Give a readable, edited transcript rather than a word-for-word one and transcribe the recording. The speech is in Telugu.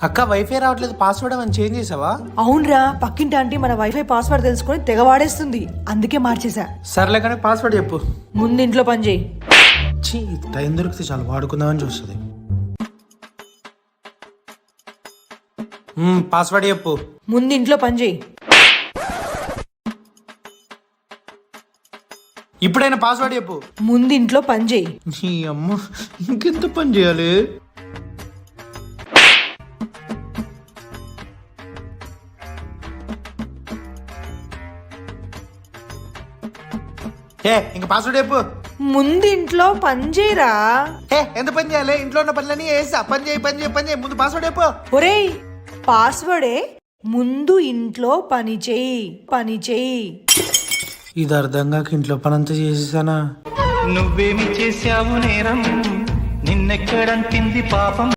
అక్క వైఫై రావట్లేదు, పాస్వర్డ్ అని చేంజ్ చేసావా? అవునరా, పక్కింటి ఆంటీ మన వైఫై పాస్వర్డ్ తెలుసుకొని తెగ వాడేస్తుంది, అందుకే మార్చేసా. సర్లే కానీ పాస్వర్డ్ చెప్పు. ముందు ఇంట్లో పని చేయి. చీ, టైం దొరికితే చాలు వాడుకుందామని చూస్తుంది. పాస్వర్డ్ చెప్పు. ముందు ఇంట్లో పని చేయి. ఇప్పుడైనా పాస్వర్డ్ చెప్పు. ముందు ఇంట్లో పని చేయి. నీ అమ్మ, ఇంకెంత పని చేయాలి? ఇంకా పాస్వర్డ్ చెప్పు. ముందు ఇంట్లో పని చేయరా. ఎంత పని చేయాలి? ఇంట్లో ఉన్న పనులన్నీ వేసా. పని చేయి పని చేయి పని చేయి. ముందు పాస్వర్డ్ చెప్పు. ఒరేయ్, పాస్వర్డే ముందు ఇంట్లో పని చేయి, పని చేయి. ఇది అర్థం కాక ఇంట్లో పనంతా చేసేసానా? నువ్వేమి చేశావు నేరం, నిన్నెక్కడంటింది పాపం.